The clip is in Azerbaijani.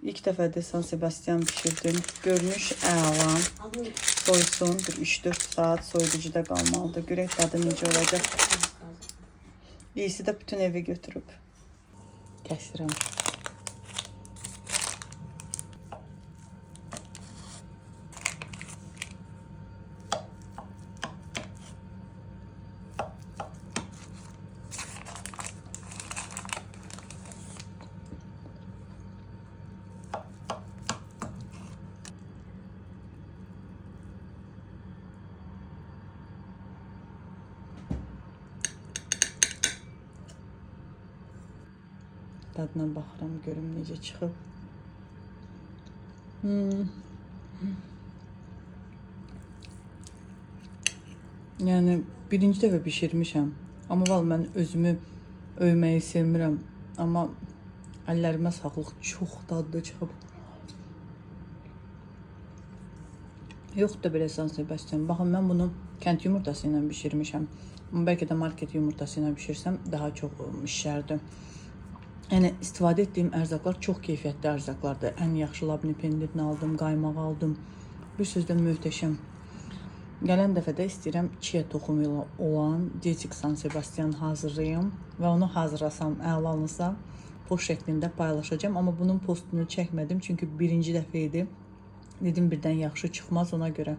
İlk dəfədir San Sebastian bişirdim. Görünüş əla. Soysun, 3-4 saat soyuducuda qalmalıdır. Görək dadı necə olacaq. İyisi də bütün evi götürüb. Kəsirəm. Dadına baxıram, görüm necə çıxıb. Yəni, birinci dəfə bişirmişəm. Amma vallahi mən özümü övməyi sevmirəm. Amma əllərimə sağlıq, çox dadlı çıxıb. Yoxdur da belə San Sebastian. Baxın, mən bunu kənd yumurtası ilə bişirmişəm. Amma bəlkə də market yumurtası ilə bişirsəm daha çox şişərdi. Yəni, istifadə etdiyim ərzaqlar çox keyfiyyətli ərzaqlardır. Ən yaxşı labni pendirini aldım, qaymağı aldım. Bir sözlə möhtəşəm. Gələn dəfə də istəyirəm chia toxumu ilə olan Cecik San Sebastian hazırlayım və onu hazırlasam, əlanısa post şəklində paylaşacağım. Amma bunun postunu çəkmədim, çünki birinci dəfə idi. Dedim, birdən yaxşı çıxmaz ona görə.